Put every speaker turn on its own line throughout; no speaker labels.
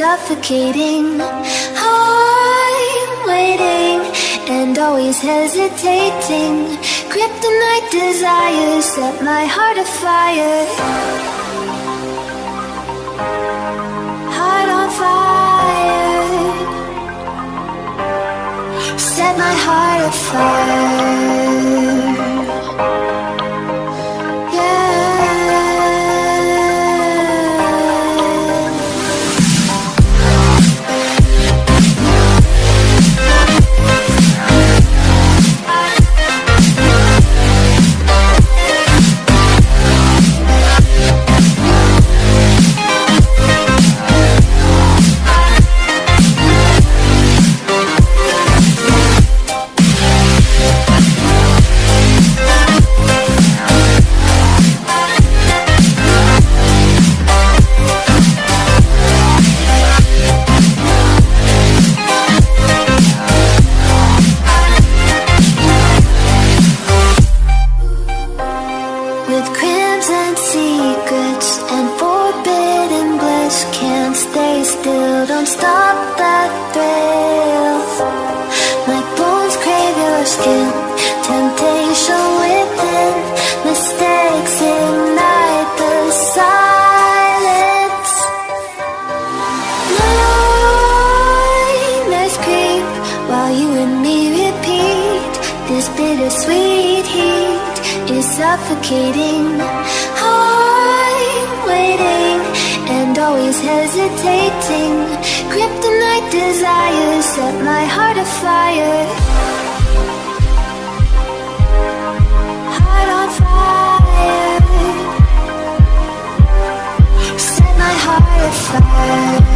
suffocating. I'm waiting and always hesitating. Kryptonite desires set my heart afire. Heart on fire. Set my heart afire. Suffocating. I'm waiting and always hesitating. Kryptonite desires set my heart afire. Heart on fire. Set my heart afire.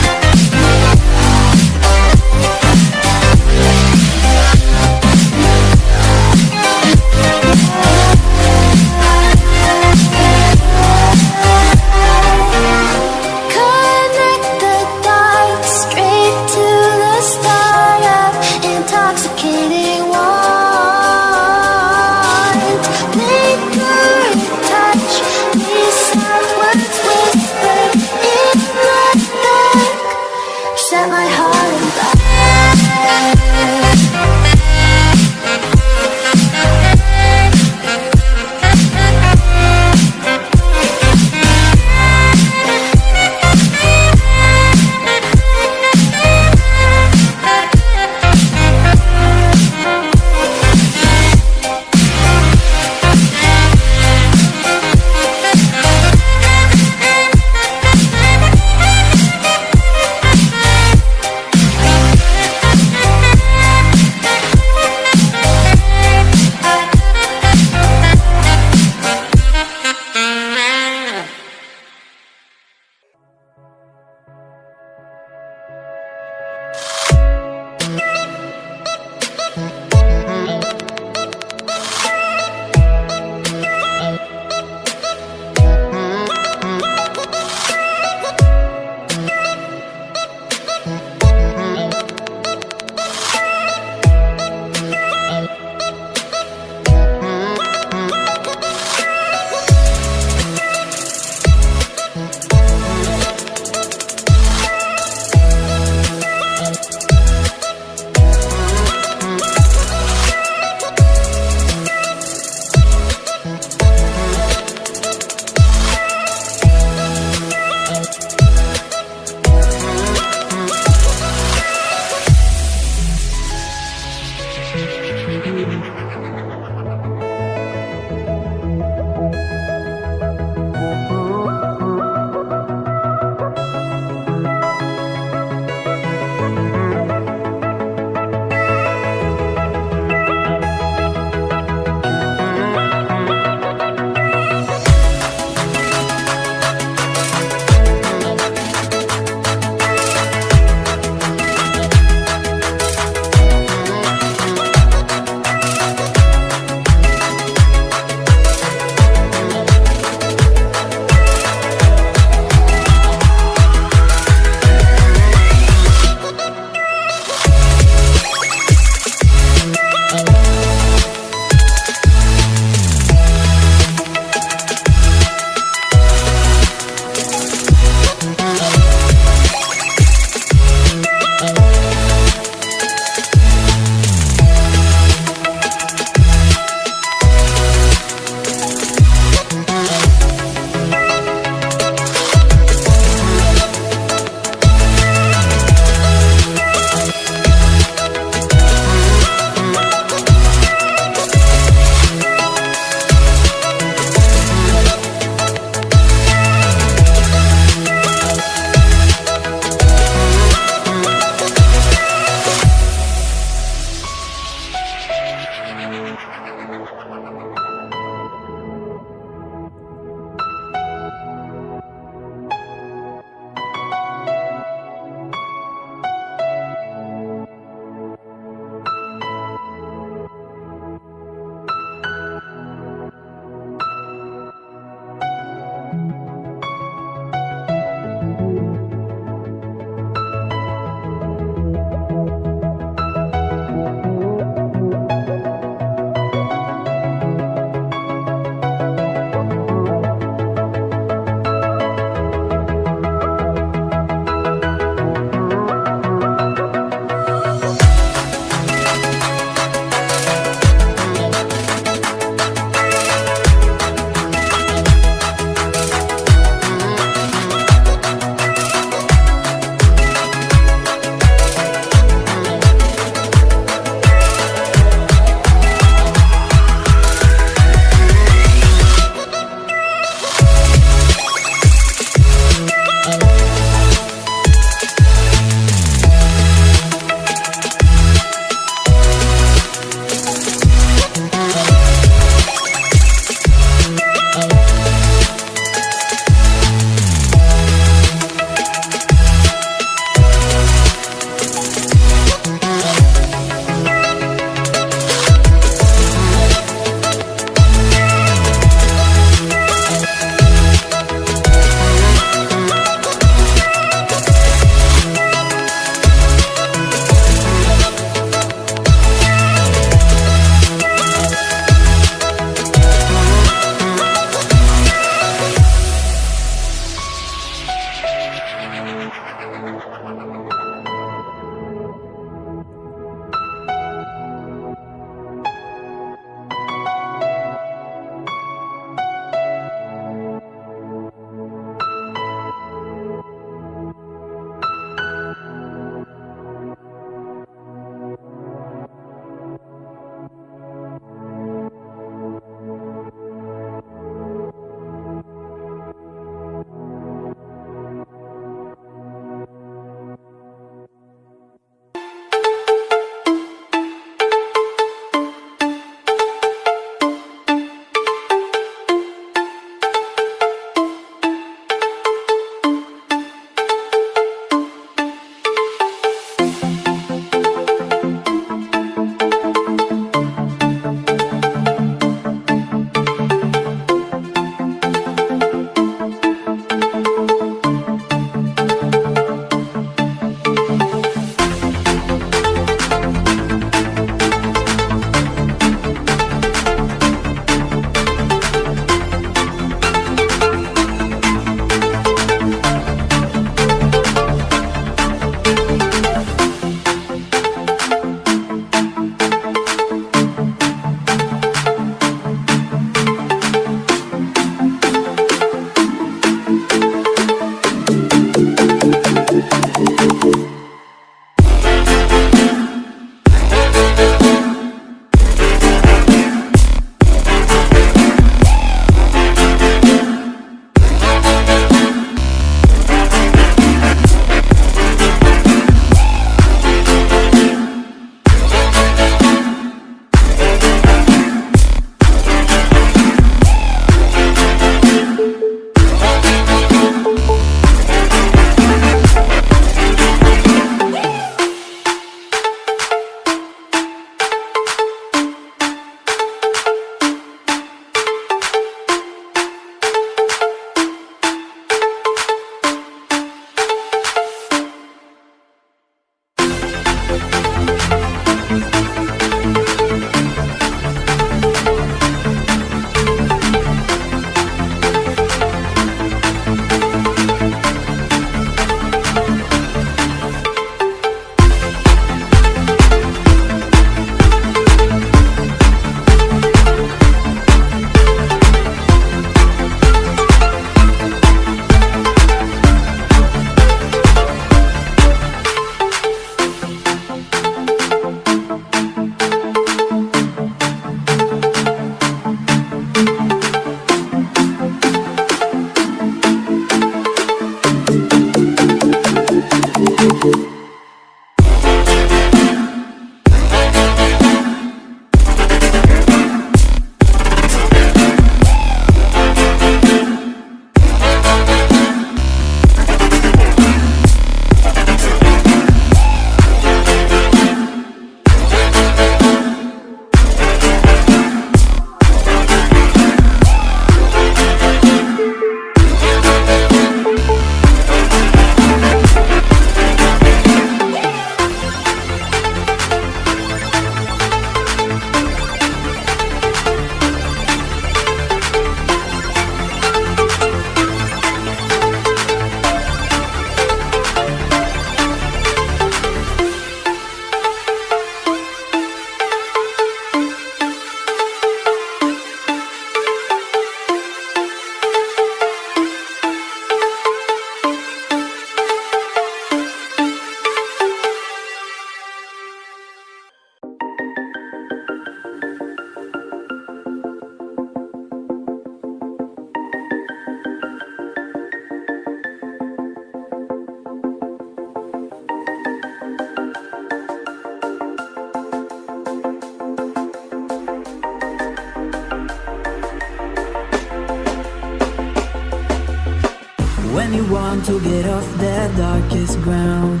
When you want to get off the darkest ground,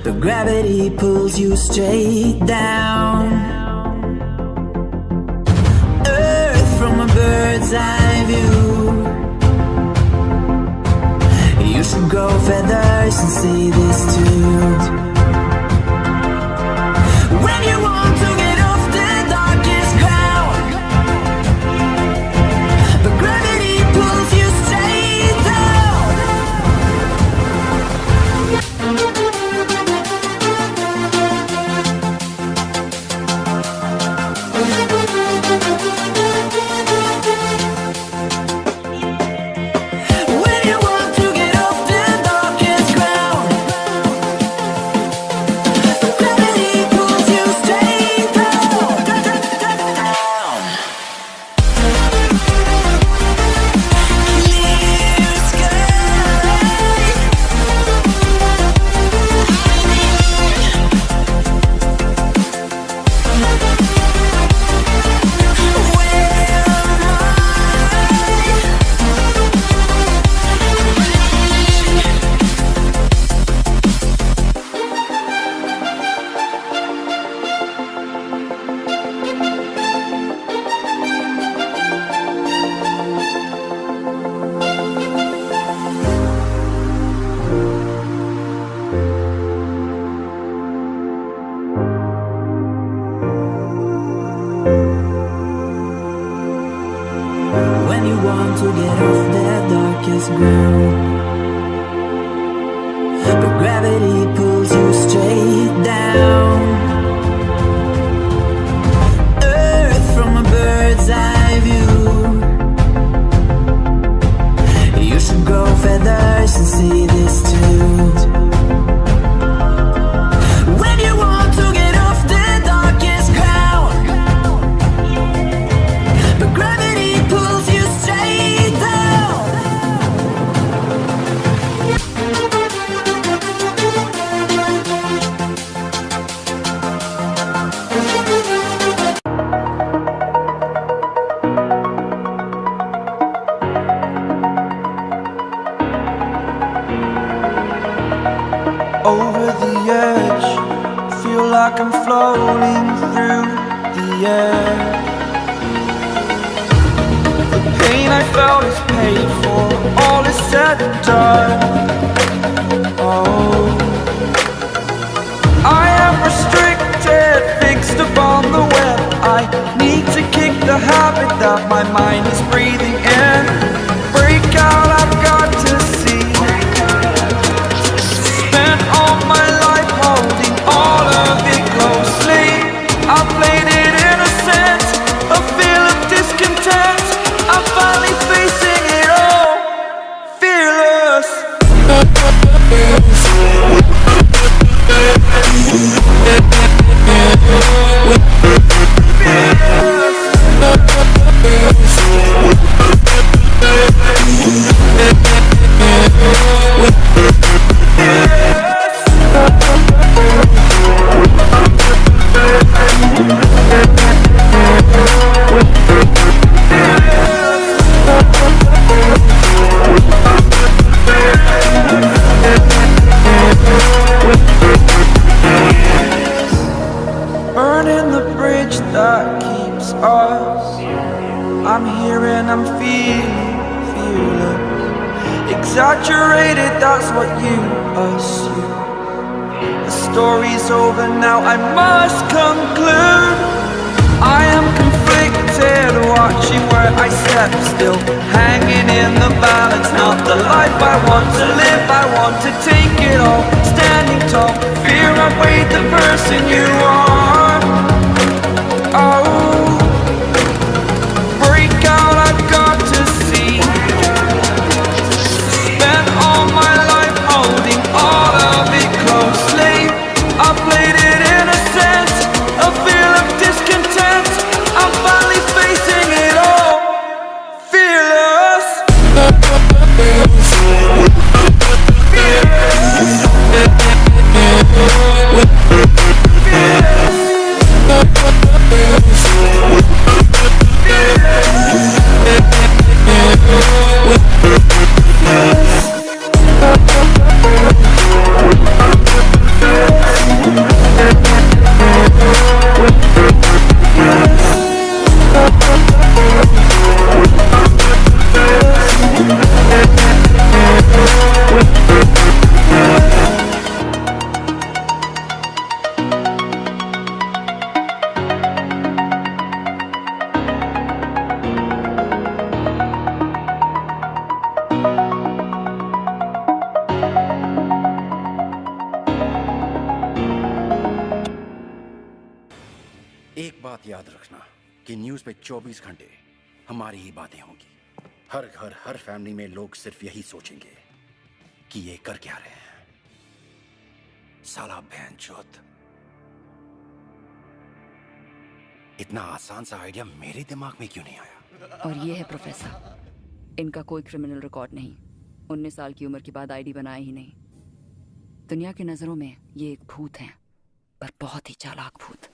but gravity pulls you straight down. Earth from a bird's eye view. You should grow feathers and see this too. When you want to get off the darkest ground, but gravity pulls you straight down. When you want to get off the darkest ground, but gravity pulls you straight down. Clear sky. When you want to get off the darkest ground, but gravity pulls you straight down. Earth from a bird's eye view. You should grow feathers and see this too. When you want to get off the darkest ground, but gravity pulls you straight down.
Over the edge, feel like I'm floating through the air. The pain I felt is paid for, all is said and done. Oh, I am restricted, fixed upon the web. I need to kick the habit that my mind is breathing in. Break out, I've got to see. Spent all my life holding all of it closely. I played it innocent, a feel of discontent. I'm finally facing it all, fearless. Burning the bridge that keeps us. I'm here and I'm feeling fearless. Exaggerated, that's what you assume. The story's over now, I must conclude. I am conflicted, watching where I step still, hanging in the balance. Not the life I want to live, I want to take it all. Standing tall, fear outweighed the person you are. Oh, break out, I've got to see. Spent all my life holding all of it closely. I played it innocent, a feel of discontent. I'm finally facing it all, fearless. Fearless.
रखना कि news पे 24 घंटे हमारी ही बातें होंगी। हर घर हर family में लोग सिर्फ यही सोचेंगे कि ये कर क्या रहे हैं। साला बहनचोद। इतना आसान सा आइडिया मेरे दिमाग में क्यों नहीं आया?
और ये है प्रोफेसर, इनका कोई क्रिमिनल रिकॉर्ड नहीं, 19 साल की उम्र के बाद आईडी बनाया ही नहीं। दुनिया की नजरों में ये एक भूत हैं, पर बहुत ही चालाक भूत।